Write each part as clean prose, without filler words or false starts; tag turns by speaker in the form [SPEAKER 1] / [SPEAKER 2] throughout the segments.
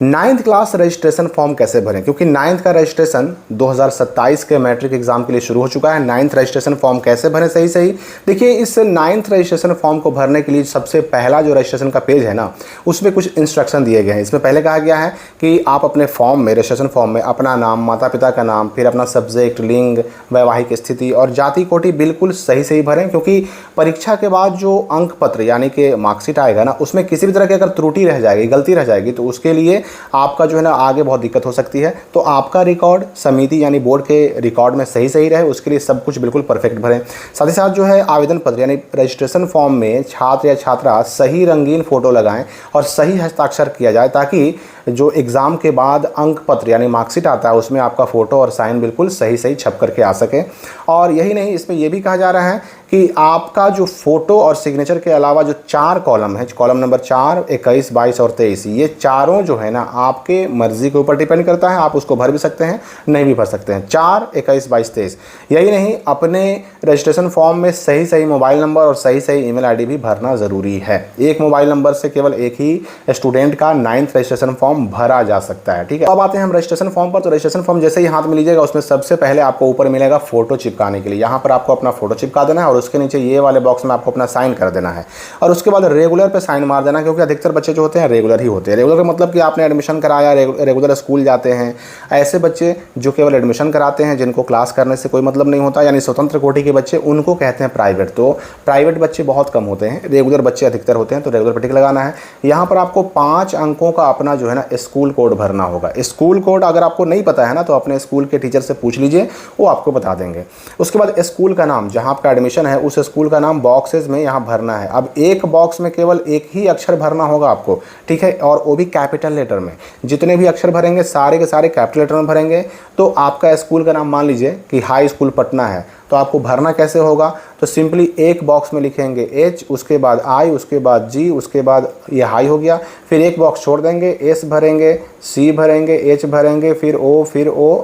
[SPEAKER 1] Ninth class registration form कैसे भरें, क्योंकि नाइन्थ का रजिस्ट्रेशन 2027 के मैट्रिक एग्जाम के लिए शुरू हो चुका है। नाइन्थ रजिस्ट्रेशन फॉर्म कैसे भरें सही देखिए, इस नाइन्थ रजिस्ट्रेशन फॉर्म को भरने के लिए सबसे पहला जो रजिस्ट्रेशन का पेज है ना, उसमें कुछ इंस्ट्रक्शन दिए गए हैं। इसमें पहले कहा गया है कि आप अपने फॉर्म में, रजिस्ट्रेशन फॉर्म में अपना नाम, माता पिता का नाम, फिर अपना सब्जेक्ट, लिंग, वैवाहिक स्थिति और जाति कोटि बिल्कुल सही भरें, क्योंकि परीक्षा के बाद जो अंक पत्र यानी कि मार्कशीट आएगा ना, उसमें किसी भी तरह की अगर त्रुटि रह जाएगी, गलती रह जाएगी, तो उसके लिए आपका जो है ना आगे बहुत दिक्कत हो सकती है। तो आपका रिकॉर्ड समिति यानी बोर्ड के रिकॉर्ड में सही रहे, उसके लिए सब कुछ बिल्कुल परफेक्ट भरें। साथ ही साथ जो है आवेदन पत्र यानी रजिस्ट्रेशन फॉर्म में छात्र या छात्रा सही रंगीन फोटो लगाएं और सही हस्ताक्षर किया जाए, ताकि जो एग्ज़ाम के बाद अंक पत्र यानी मार्कशीट आता है उसमें आपका फ़ोटो और साइन बिल्कुल सही छप करके आ सके। और यही नहीं, इसमें यह भी कहा जा रहा है कि आपका जो फ़ोटो और सिग्नेचर के अलावा जो 4 कॉलम है, कॉलम नंबर 4, 21, 22 और 23, ये चारों जो है ना आपके मर्ज़ी के ऊपर डिपेंड करता है। आप उसको भर भी सकते हैं, नहीं भी भर सकते हैं। 4, 21, 22, 23। यही नहीं, अपने रजिस्ट्रेशन फॉर्म में सही मोबाइल नंबर और सही ईमेल आईडी भी भरना ज़रूरी है। एक मोबाइल नंबर से केवल एक ही स्टूडेंट का 9th रजिस्ट्रेशन फॉर्म भरा जा सकता है। ठीक है, अब आते हैं हम रजिस्ट्रेशन फॉर्म पर। तो रजिस्ट्रेशन फॉर्म जैसे ही हाथ में लीजिएगा, उसमें सबसे पहले आपको ऊपर मिलेगा फोटो चिपकाने के लिए। यहाँ पर आपको अपना फोटो चिपका देना है और उसके नीचे ये वाले बॉक्स में आपको अपना साइन कर देना है और उसके बाद रेगुलर पे साइन मार देना, क्योंकि अधिकतर बच्चे जो होते हैं रेगुलर ही होते हैं। रेगुलर का मतलब कि आपने एडमिशन कराया, रेगुलर स्कूल जाते हैं। ऐसे बच्चे जो केवल एडमिशन कराते हैं, जिनको क्लास करने से कोई मतलब नहीं होता, यानी स्वतंत्र कोटि के बच्चे, उनको कहते हैं प्राइवेट। तो प्राइवेट बच्चे बहुत कम होते हैं, रेगुलर बच्चे अधिकतर होते हैं। तो रेगुलर पर टिक लगाना है। यहाँ पर आपको 5 अंकों का अपना जो है ना स्कूल कोड भरना होगा। स्कूल कोड अगर आपको नहीं पता है ना, तो अपने स्कूल के टीचर से पूछ लीजिए, वो आपको बता देंगे। उसके बाद स्कूल का नाम, जहाँ आपका एडमिशन है उस स्कूल का नाम बॉक्सेस में यहाँ भरना है। अब एक बॉक्स में केवल एक ही अक्षर भरना होगा आपको, ठीक है, और वो भी कैपिटल लेटर में। जितने भी अक्षर भरेंगे सारे के सारे कैपिटल लेटर में भरेंगे। तो आपका स्कूल का नाम मान लीजिए कि हाई स्कूल पटना है, तो आपको भरना कैसे होगा, तो सिंपली एक बॉक्स में लिखेंगे H, उसके बाद I, उसके बाद G, उसके बाद ये हाई हो गया, फिर एक बॉक्स छोड़ देंगे, S भरेंगे, C भरेंगे, H भरेंगे, फिर O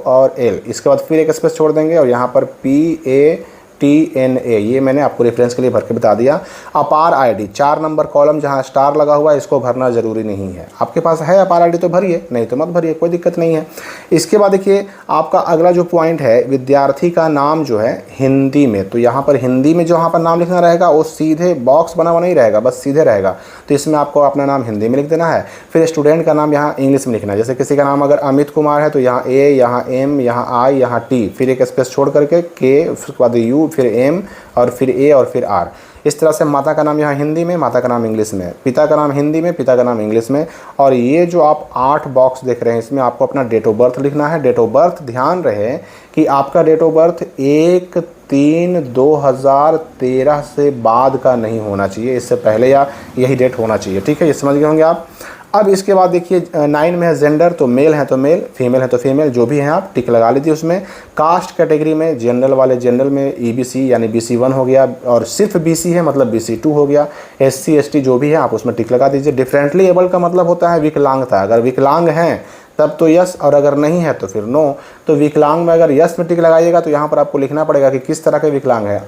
[SPEAKER 1] और L, इसके बाद फिर एक स्पेस छोड़ देंगे और यहाँ पर PATNA, ये मैंने आपको रेफरेंस के लिए भर के बता दिया। अपार आईडी 4 नंबर कॉलम जहाँ स्टार लगा हुआ है, इसको भरना ज़रूरी नहीं है। आपके पास है अपार आईडी तो भरिए, नहीं तो मत भरिए, कोई दिक्कत नहीं है। इसके बाद देखिए आपका अगला जो पॉइंट है, विद्यार्थी का नाम जो है हिंदी में, तो यहाँ पर हिंदी में जहाँ पर नाम लिखना रहेगा वो सीधे बॉक्स बना हुआ नहीं रहेगा, बस सीधे रहेगा। तो इसमें आपको अपना नाम हिंदी में लिख देना है। फिर स्टूडेंट का नाम यहाँ इंग्लिश में लिखना है। जैसे किसी का नाम अगर अमित कुमार है, तो यहाँ A, यहाँ M, यहाँ I, यहाँ T, फिर एक स्पेस छोड़ करके K, उसके बाद U, फिर M और फिर A और फिर R। इस तरह से माता का नाम यहाँ हिंदी में, माता का नाम इंग्लिश में, पिता का नाम हिंदी में, पिता का नाम इंग्लिश में। और ये जो आप 8 बॉक्स देख रहे हैं, इसमें आपको अपना डेट ऑफ बर्थ लिखना है। डेट ऑफ बर्थ ध्यान रहे कि आपका डेट ऑफ बर्थ 1/3/2013 से बाद का नहीं होना चाहिए, इससे पहले या यही डेट होना चाहिए। ठीक है, ये समझ गए होंगे आप। अब इसके बाद देखिए 9 में है जेंडर, तो मेल है तो मेल, फीमेल है तो फीमेल, जो भी हैं आप टिक लगा लीजिए उसमें। कास्ट कैटेगरी में जनरल वाले जनरल में EBC यानी BC1 हो गया, और सिर्फ BC है मतलब BC2 हो गया। SC ST जो भी है आप उसमें टिक लगा दीजिए। डिफरेंटली एबल का मतलब होता है विकलांगता, अगर विकलांग हैं तब तो यस, और अगर नहीं है तो फिर नो। तो विकलांग में अगर यस में टिक लगाइएगा तो यहाँ पर आपको लिखना पड़ेगा कि किस तरह के विकलांग है,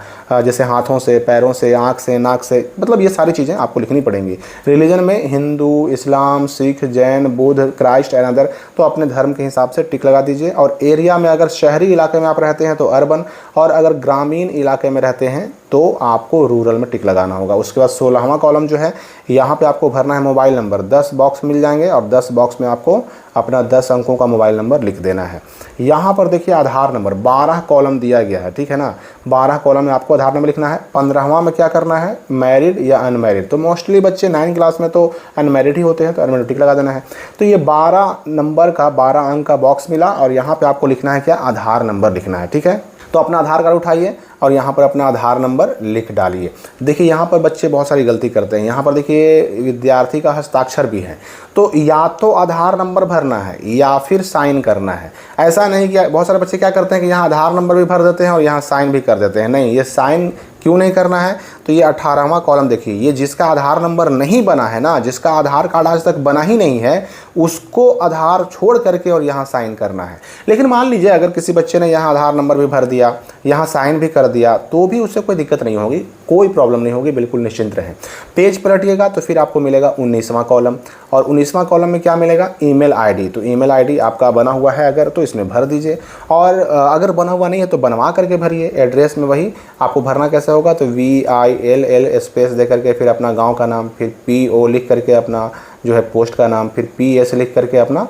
[SPEAKER 1] जैसे हाथों से, पैरों से, आँख से, नाक से, मतलब ये सारी चीज़ें आपको लिखनी पड़ेंगी। रिलीजन में Hindu, Islam, Sikh, Jain, Buddha, Christ and other, तो अपने धर्म के हिसाब से टिक लगा दीजिए। और एरिया में अगर शहरी इलाके में आप रहते हैं तो अर्बन, और अगर ग्रामीण इलाके में रहते हैं तो आपको रूरल में टिक लगाना होगा। उसके बाद 16वां कॉलम जो है, यहाँ पे आपको भरना है मोबाइल नंबर। 10 बॉक्स मिल जाएंगे और 10 बॉक्स में आपको अपना 10 अंकों का मोबाइल नंबर लिख देना है। यहाँ पर देखिए आधार नंबर 12 कॉलम दिया गया है, ठीक है ना। 12 कॉलम में आपको आधार नंबर लिखना है। 15वां में क्या करना है, मैरिड या अनमैरिड, तो मोस्टली बच्चे 9 क्लास में तो अनमैरिड ही होते हैं, तो अनमैरिड टिक लगा देना है। तो ये 12 नंबर का 12 अंक का बॉक्स मिला और यहाँ पर आपको लिखना है क्या, आधार नंबर लिखना है। ठीक है, तो अपना आधार कार्ड उठाइए और यहाँ पर अपना आधार नंबर लिख डालिए। देखिए यहाँ पर बच्चे बहुत सारी गलती करते हैं। यहाँ पर देखिए विद्यार्थी का हस्ताक्षर भी है, तो या तो आधार नंबर भरना है या फिर साइन करना है। ऐसा नहीं कि बहुत सारे बच्चे क्या करते हैं कि यहाँ आधार नंबर भी भर देते हैं और यहाँ साइन भी कर देते हैं। नहीं, ये साइन क्यों नहीं करना है? तो ये 18वां कॉलम देखिए, ये जिसका आधार नंबर नहीं बना है ना, जिसका आधार कार्ड आज तक बना ही नहीं है, उसको आधार छोड़ करके और यहाँ साइन करना है। लेकिन मान लीजिए अगर किसी बच्चे ने यहाँ आधार नंबर भी भर दिया, यहाँ साइन भी कर दिया, तो भी उससे कोई दिक्कत नहीं होगी, कोई प्रॉब्लम नहीं होगी, बिल्कुल निश्चिंत रहें। पेज पलटिएगा तो फिर आपको मिलेगा 19वां कॉलम, और 19वां कॉलम में क्या मिलेगा? Email ID. तो ईमेल आईडी आपका बना हुआ है अगर, तो इसमें भर दीजिए, और अगर बना हुआ नहीं है तो बनवा करके भरिए। एड्रेस में वही आपको भरना कैसे होगा? तो VILL स्पेस दे करके फिर अपना गांव का नाम, फिर PO लिख करके अपना जो है पोस्ट का नाम, फिर PS लिख करके अपना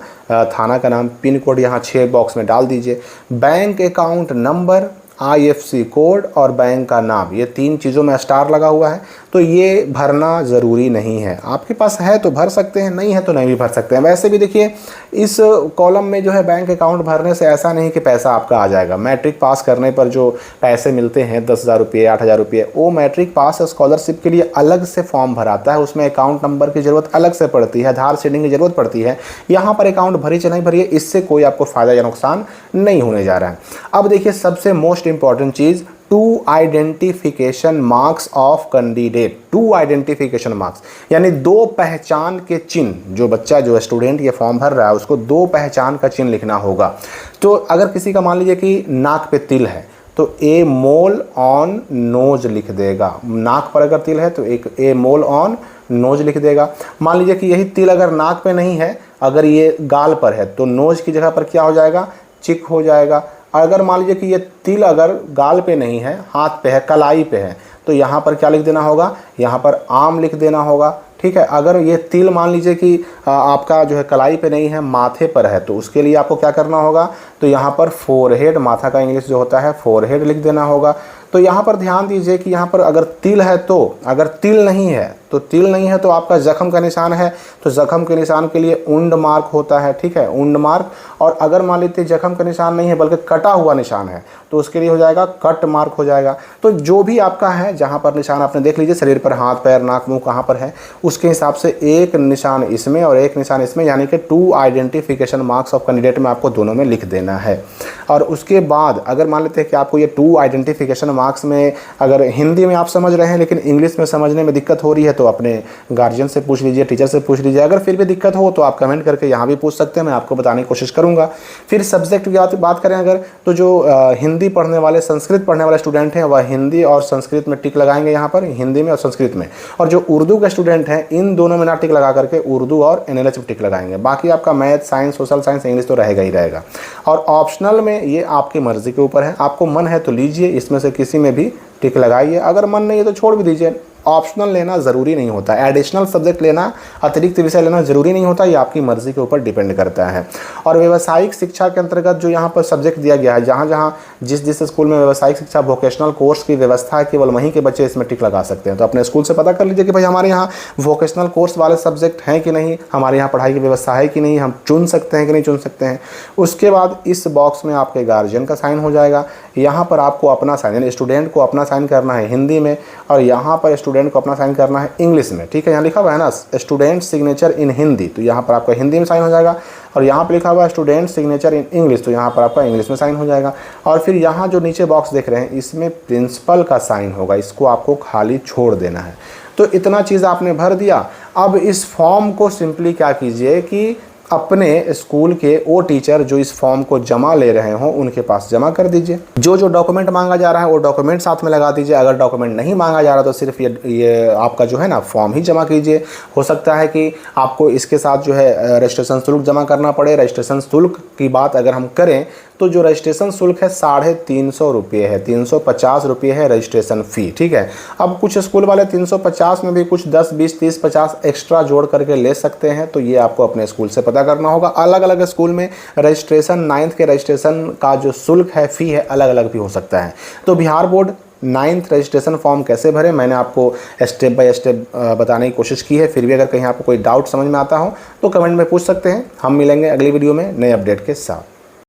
[SPEAKER 1] थाना का नाम, पिन कोड यहाँ 6 बॉक्स में डाल दीजिए। Bank account number, IFC code और बैंक का नाम, ये 3 चीज़ों में स्टार लगा हुआ है, तो ये भरना ज़रूरी नहीं है। आपके पास है तो भर सकते हैं, नहीं है तो नहीं भी भर सकते हैं। वैसे भी देखिए इस कॉलम में जो है बैंक अकाउंट भरने से ऐसा नहीं कि पैसा आपका आ जाएगा। मैट्रिक पास करने पर जो पैसे मिलते हैं 10,000 रुपये, 8,000 रुपये, वो मैट्रिक पास स्कॉलरशिप के लिए अलग से फॉर्म भराता है, उसमें अकाउंट नंबर की ज़रूरत अलग से पड़ती है, आधार सीडिंग की ज़रूरत पड़ती है। यहाँ पर अकाउंट भरी चाहे नहीं भरिए, इससे कोई आपको फ़ायदा या नुकसान नहीं होने जा रहा है। अब देखिए सबसे most important cheese, 2 identification marks of candidate. 2 identification marks यानी 2 पहचान के चिन्ह। जो बच्चा, जो स्टूडेंट ये फॉर्म भर रहा है, उसको 2 पहचान का चिन्ह लिखना होगा। तो अगर किसी का मान लीजिए कि नाक पे तिल है तो ए मोल ऑन नोज लिख देगा। नाक पर अगर तिल है तो एक ए मोल ऑन नोज लिख देगा। मान लीजिए कि यही तिल अगर नाक पे नहीं है, अगर ये गाल पर है, तो नोज की जगह पर क्या हो जाएगा? चिक हो जाएगा। अगर मान लीजिए कि ये तिल अगर गाल पे नहीं है, हाथ पे है, कलाई पे है, तो यहाँ पर क्या लिख देना होगा? यहाँ पर आम लिख देना होगा। ठीक है। अगर ये तिल मान लीजिए कि आपका जो है कलाई पे नहीं है, माथे पर है, तो उसके लिए आपको क्या करना होगा? तो यहाँ पर फोरहेड, माथा का इंग्लिश जो होता है फोरहेड लिख देना होगा। तो यहाँ पर ध्यान दीजिए कि यहाँ पर अगर तिल है तो, अगर तिल नहीं है तो तिल नहीं है तो आपका जख्म का निशान है, तो जख्म के निशान के लिए उंड मार्क होता है। ठीक है, उंड मार्क। और अगर मान लीजिए जख्म का निशान नहीं है बल्कि कटा हुआ निशान है, तो उसके लिए हो जाएगा कट मार्क हो जाएगा। तो जो भी आपका है, जहाँ पर निशान आपने देख लीजिए शरीर पर, हाथ पैर नाक मुंह कहाँ पर है, उसके हिसाब से एक निशान इसमें और एक निशान इसमें, यानी कि 2 आइडेंटिफिकेशन मार्क्स ऑफ कैंडिडेट में आपको दोनों में लिख देना है। और उसके बाद अगर मान लेते हैं कि आपको ये 2 आइडेंटिफिकेशन मार्क्स में अगर हिंदी में आप समझ रहे हैं लेकिन इंग्लिश में समझने में दिक्कत हो रही है, तो अपने गार्जियन से पूछ लीजिए, टीचर से पूछ लीजिए। अगर फिर भी दिक्कत हो तो आप कमेंट करके यहाँ भी पूछ सकते हैं, मैं आपको बताने की कोशिश करूँगा। फिर सब्जेक्ट की बात करें अगर, तो जो हिंदी पढ़ने वाले, संस्कृत पढ़ने वाले स्टूडेंट हैं, वह हिंदी और संस्कृत में टिक लगाएंगे, यहाँ पर हिंदी में और संस्कृत में। और जो उर्दू के स्टूडेंट हैं, इन दोनों में ना टिक लगा करके उर्दू और NLH में टिक लगाएंगे। बाकी आपका math, science, social science, English तो रहेगा ही रहेगा। और ऑप्शनल में ये आपकी मर्जी के ऊपर है, आपको मन है तो लीजिए, इसमें से किसी में भी टिक लगाइए, अगर मन नहीं है तो छोड़ भी दीजिए। ऑप्शनल लेना ज़रूरी नहीं होता, एडिशनल सब्जेक्ट लेना, अतिरिक्त विषय लेना ज़रूरी नहीं होता, ये आपकी मर्ज़ी के ऊपर डिपेंड करता है। और व्यावसायिक शिक्षा के अंतर्गत जो यहाँ पर सब्जेक्ट दिया गया है, जहाँ जहाँ जिस स्कूल में व्यावसायिक शिक्षा, वोकेशनल कोर्स की व्यवस्था है, केवल वहीं के बच्चे इसमें टिक लगा सकते हैं। तो अपने स्कूल से पता कर लीजिए कि भाई हमारे यहाँ वोकेशनल कोर्स वाले सब्जेक्ट हैं कि नहीं, हमारे यहाँ पढ़ाई की व्यवस्था है कि नहीं, हम चुन सकते हैं कि नहीं चुन सकते हैं। उसके बाद इस बॉक्स में आपके गार्जियन का साइन हो जाएगा। यहाँ पर आपको अपना साइन, यानी स्टूडेंट को अपना साइन करना है हिंदी में, और यहाँ पर स्टूडेंट को अपना साइन करना है इंग्लिश में। ठीक है, यहाँ लिखा हुआ है ना स्टूडेंट सिग्नेचर इन हिंदी, तो यहाँ पर आपका हिंदी में साइन हो जाएगा। और यहाँ पर लिखा हुआ है स्टूडेंट सिग्नेचर इन इंग्लिश, तो यहाँ पर आपका इंग्लिश में साइन हो जाएगा। और फिर यहाँ जो नीचे बॉक्स देख रहे हैं, इसमें प्रिंसिपल का साइन होगा, इसको आपको खाली छोड़ देना है। तो इतना चीज़ आपने भर दिया। अब इस फॉर्म को सिंपली क्या कीजिए कि अपने स्कूल के वो टीचर जो इस फॉर्म को जमा ले रहे हों उनके पास जमा कर दीजिए। जो डॉक्यूमेंट मांगा जा रहा है वो डॉक्यूमेंट साथ में लगा दीजिए। अगर डॉक्यूमेंट नहीं मांगा जा रहा तो सिर्फ ये आपका जो है ना फॉर्म ही जमा कीजिए। हो सकता है कि आपको इसके साथ जो है रजिस्ट्रेशन शुल्क जमा करना पड़े। रजिस्ट्रेशन शुल्क की बात अगर हम करें तो जो रजिस्ट्रेशन शुल्क है 350 रुपये है, 350 रुपये है रजिस्ट्रेशन फ़ी। ठीक है, अब कुछ स्कूल वाले 350 में भी कुछ 10, 20, 30, 50 एक्स्ट्रा जोड़ करके ले सकते हैं, तो ये आपको अपने स्कूल से पता करना होगा। अलग अलग स्कूल में रजिस्ट्रेशन, 9th के रजिस्ट्रेशन का जो शुल्क है, फ़ी है, अलग अलग भी हो सकता है। तो Bihar board 9th registration form कैसे भरें, मैंने आपको स्टेप बाय स्टेप बताने की कोशिश की है। फिर भी अगर कहीं आपको कोई डाउट समझ में आता हो तो कमेंट में पूछ सकते हैं। हम मिलेंगे अगली वीडियो में नए अपडेट के साथ।